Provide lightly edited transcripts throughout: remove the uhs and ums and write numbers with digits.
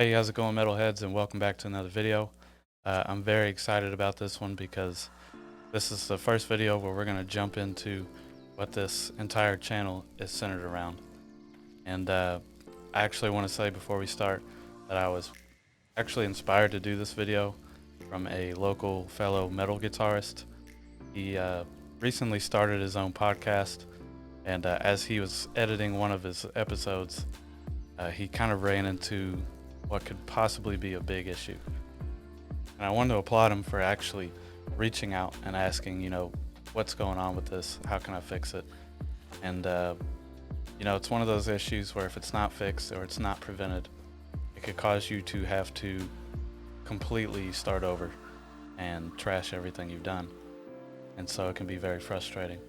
Hey, how's it going, Metalheads, and welcome back to another video. I'm very excited about this one because this is the first video where we're going to jump into what this entire channel is centered around. And I actually want to say before we start that I was actually inspired to do this video from a local fellow metal guitarist. He recently started his own podcast, and as he was editing one of his episodes, he kind of ran into what could possibly be a big issue. And I wanted to applaud him for actually reaching out and asking, what's going on with this? How can I fix it? And, it's one of those issues where if it's not fixed or it's not prevented, it could cause you to have to completely start over and trash everything you've done. And so it can be very frustrating.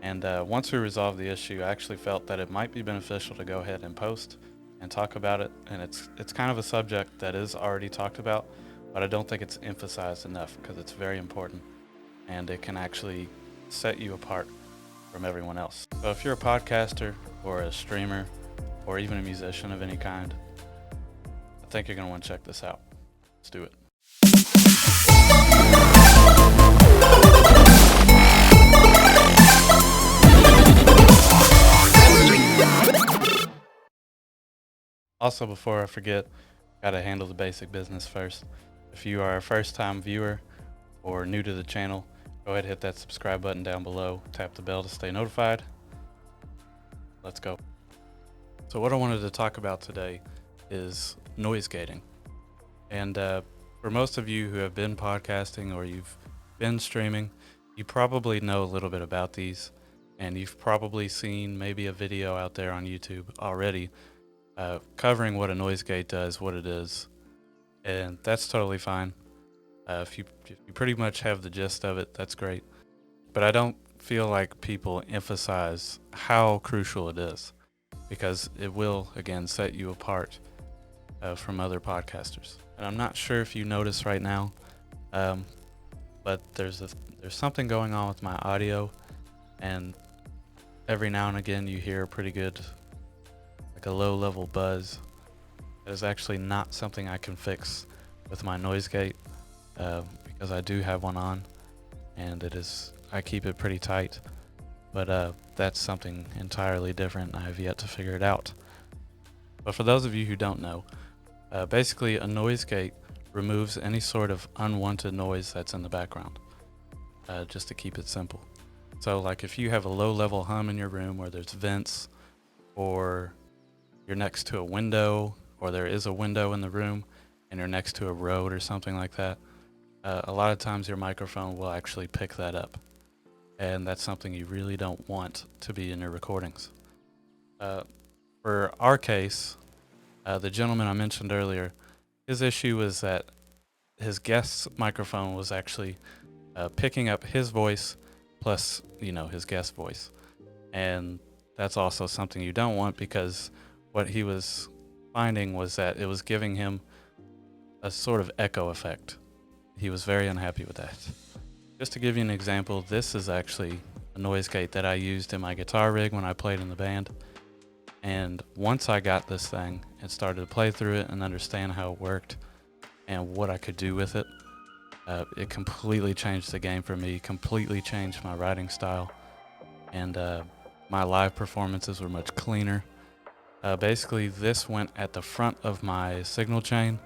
And once we resolved the issue, I actually felt that it might be beneficial to go ahead and post and talk about it. And it's kind of a subject that is already talked about, but I don't think it's emphasized enough because it's very important and it can actually set you apart from everyone else. So if you're a podcaster or a streamer or even a musician of any kind, I think you're going to want to check this out. Let's do it. Also, before I forget, gotta handle the basic business first. If you are a first-time viewer or new to the channel, go ahead and hit that subscribe button down below. Tap the bell to stay notified. Let's go. So what I wanted to talk about today is noise gating. And for most of you who have been podcasting or you've been streaming, you probably know a little bit about these, and you've probably seen maybe a video out there on YouTube already covering what a noise gate does, what it is, and that's totally fine. If you pretty much have the gist of it, that's great. But I don't feel like people emphasize how crucial it is, because it will, again, set you apart from other podcasters. And I'm not sure if you notice right now, but there's something going on with my audio, and every now and again you hear a pretty good, like a low level buzz. That is actually not something I can fix with my noise gate because I do have one on, and I keep it pretty tight, but that's something entirely different. I have yet to figure it out. But for those of you who don't know, basically a noise gate removes any sort of unwanted noise that's in the background, just to keep it simple. So like if you have a low level hum in your room where there's vents, or you're next to a window, or there is a window in the room and you're next to a road or something like that, a lot of times your microphone will actually pick that up, and that's something you really don't want to be in your recordings. For our case, the gentleman I mentioned earlier, his issue was that his guest's microphone was actually picking up his voice plus his guest voice, and that's also something you don't want, because what he was finding was that it was giving him a sort of echo effect. He was very unhappy with that. Just to give you an example, this is actually a noise gate that I used in my guitar rig when I played in the band. And once I got this thing and started to play through it and understand how it worked and what I could do with it, it completely changed the game for me, completely changed my writing style, and my live performances were much cleaner. Basically, this went at the front of my signal chain,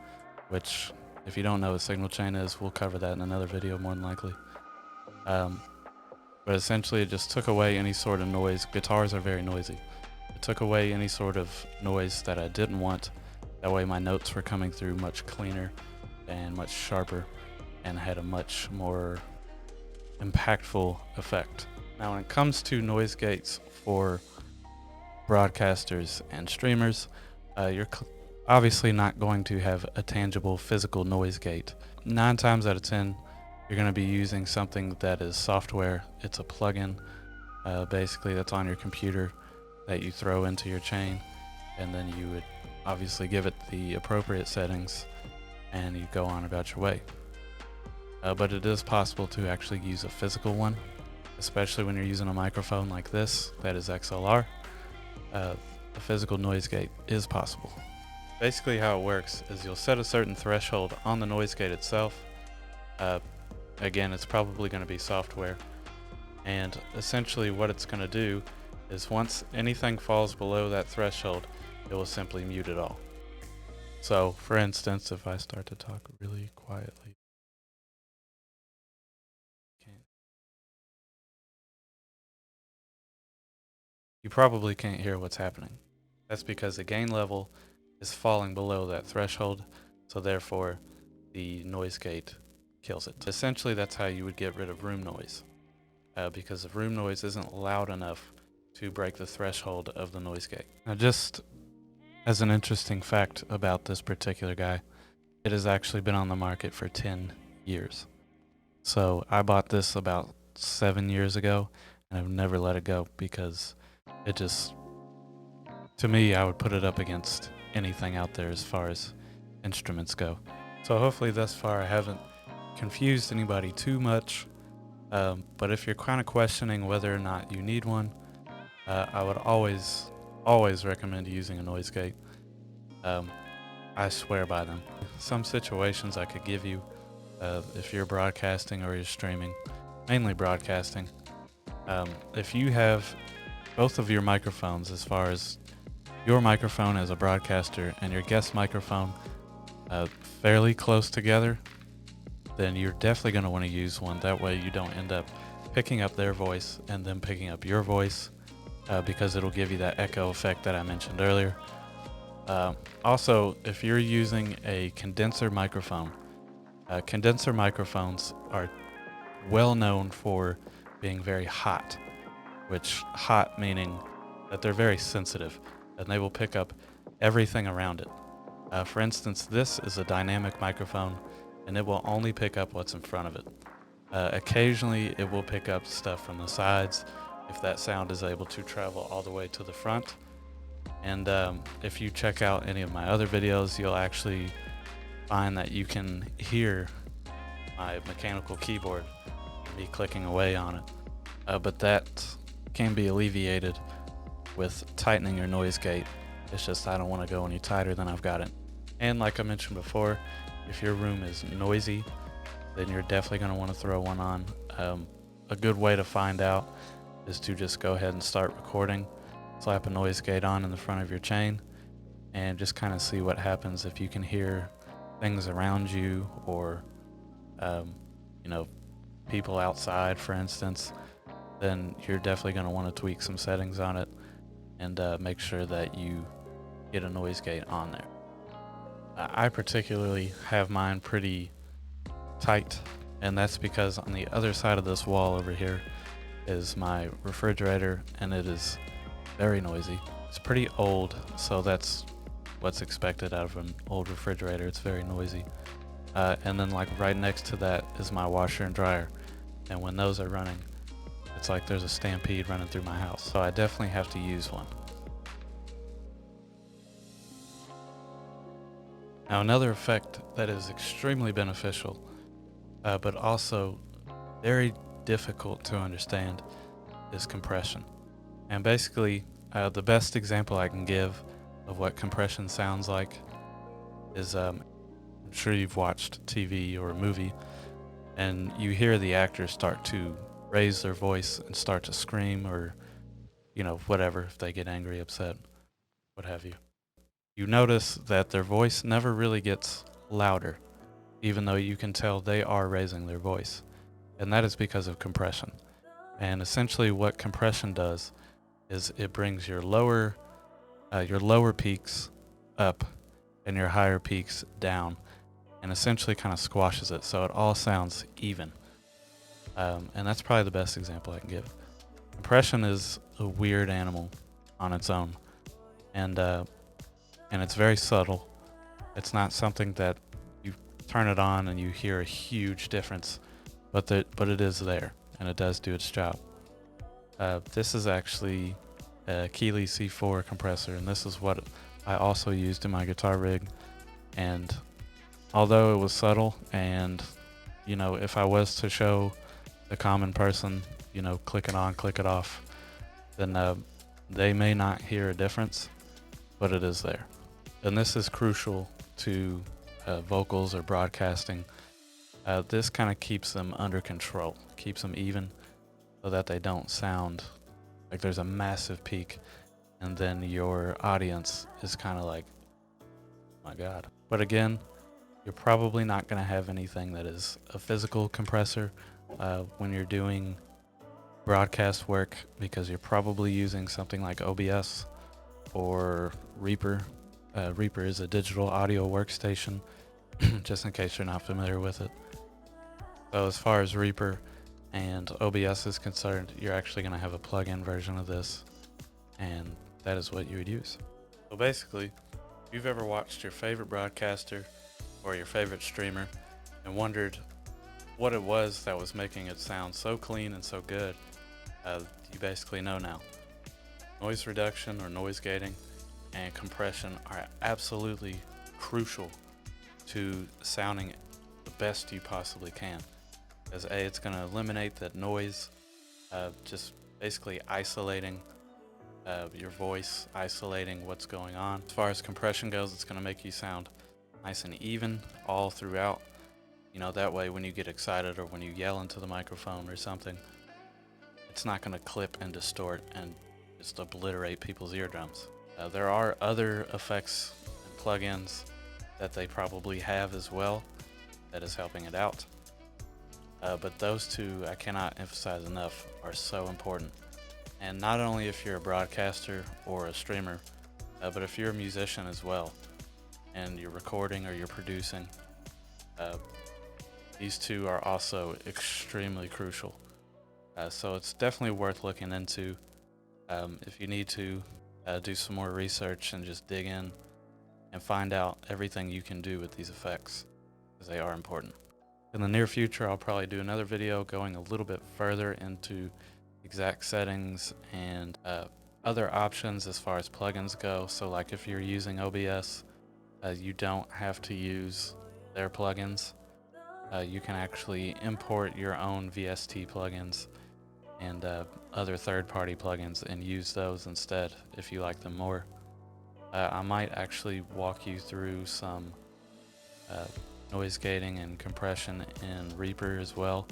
which, if you don't know what signal chain is, we'll cover that in another video more than likely. But essentially, it just took away any sort of noise. Guitars are very noisy. It took away any sort of noise that I didn't want. That way my notes were coming through much cleaner and much sharper and had a much more impactful effect. Now, when it comes to noise gates for broadcasters and streamers, you're obviously not going to have a tangible physical noise gate. 9 times out of 10, you're going to be using something that is software. It's a plugin, basically, that's on your computer that you throw into your chain, and then you would obviously give it the appropriate settings and you go on about your way. But it is possible to actually use a physical one, especially when you're using a microphone like this that is XLR. A physical noise gate is possible. Basically how it works is you'll set a certain threshold on the noise gate itself. Again, it's probably going to be software. And essentially what it's going to do is once anything falls below that threshold, it will simply mute it all. So for instance, if I start to talk really quietly, you probably can't hear what's happening. That's because the gain level is falling below that threshold, so therefore the noise gate kills it. Essentially, that's how you would get rid of room noise, because the room noise isn't loud enough to break the threshold of the noise gate. Now, just as an interesting fact about this particular guy, it has actually been on the market for 10 years. So I bought this about 7 years ago, and I've never let it go because it just, to me, I would put it up against anything out there as far as instruments go. So hopefully thus far I haven't confused anybody too much, but if you're kind of questioning whether or not you need one, I would always recommend using a noise gate. I swear by them. Some situations I could give you, if you're broadcasting or you're streaming, mainly broadcasting, if you have both of your microphones, as far as your microphone as a broadcaster and your guest microphone fairly close together, then you're definitely going to want to use one. That way you don't end up picking up their voice and then picking up your voice, because it'll give you that echo effect that I mentioned earlier. Also, if you're using a condenser microphone, condenser microphones are well known for being very hot, which hot meaning that they're very sensitive and they will pick up everything around it. For instance, this is a dynamic microphone and it will only pick up what's in front of it. Occasionally it will pick up stuff from the sides if that sound is able to travel all the way to the front. And if you check out any of my other videos, you'll actually find that you can hear my mechanical keyboard, me clicking away on it. But that can be alleviated with tightening your noise gate. It's just I don't want to go any tighter than I've got it. And like I mentioned before, if your room is noisy, then you're definitely going to want to throw one on. A good way to find out is to just go ahead and start recording, slap a noise gate on in the front of your chain, and just kind of see what happens. If you can hear things around you or people outside, for instance, then you're definitely going to want to tweak some settings on it and make sure that you get a noise gate on there. I particularly have mine pretty tight, and that's because on the other side of this wall over here is my refrigerator, and it is very noisy. It's pretty old, so that's what's expected out of an old refrigerator. It's very noisy. And then like right next to that is my washer and dryer, and when those are running, it's like there's a stampede running through my house. So I definitely have to use one. Now another effect that is extremely beneficial, but also very difficult to understand, is compression. And basically, the best example I can give of what compression sounds like is, I'm sure you've watched TV or a movie, and you hear the actors start to raise their voice and start to scream or, whatever, if they get angry, upset, what have you. You notice that their voice never really gets louder, even though you can tell they are raising their voice. And that is because of compression. And essentially what compression does is it brings your lower peaks up and your higher peaks down, and essentially kind of squashes it so it all sounds even. And that's probably the best example I can give. Compression is a weird animal on its own, and it's very subtle. It's not something that you turn it on and you hear a huge difference, but it is there, and it does do its job. This is actually a Keeley C4 compressor, and this is what I also used in my guitar rig. And although it was subtle, and if I was to show the common person, click it on, click it off, then they may not hear a difference, but it is there. And this is crucial to vocals or broadcasting. This kind of keeps them under control, keeps them even, so that they don't sound like there's a massive peak and then your audience is kind of like, oh my God. But again, you're probably not going to have anything that is a physical compressor when you're doing broadcast work, because you're probably using something like OBS or Reaper. Reaper is a digital audio workstation, just in case you're not familiar with it. So as far as Reaper and OBS is concerned, you're actually going to have a plug-in version of this, and that is what you would use. So basically, if you've ever watched your favorite broadcaster or your favorite streamer and wondered what it was that was making it sound so clean and so good, you basically know now. Noise reduction or noise gating and compression are absolutely crucial to sounding the best you possibly can. As it's going to eliminate that noise, just basically isolating your voice, isolating what's going on. As far as compression goes, it's going to make you sound nice and even all throughout. You know, that way when you get excited or when you yell into the microphone or something, it's not going to clip and distort and just obliterate people's eardrums. There are other effects and plugins that they probably have as well that is helping it out. But those two, I cannot emphasize enough, are so important. And not only if you're a broadcaster or a streamer, but if you're a musician as well, and you're recording or you're producing, these two are also extremely crucial. So it's definitely worth looking into. If you need to do some more research and just dig in and find out everything you can do with these effects, because they are important. In the near future, I'll probably do another video going a little bit further into exact settings and other options as far as plugins go. So like if you're using OBS, you don't have to use their plugins. You can actually import your own VST plugins and other third-party plugins and use those instead if you like them more. I might actually walk you through some noise gating and compression in Reaper as well.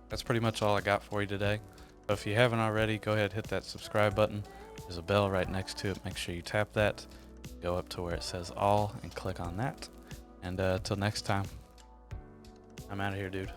That's pretty much all I got for you today. So if you haven't already, go ahead and hit that subscribe button. There's a bell right next to it. Make sure you tap that, go up to where it says all and click on that. And till next time, I'm out of here, dude.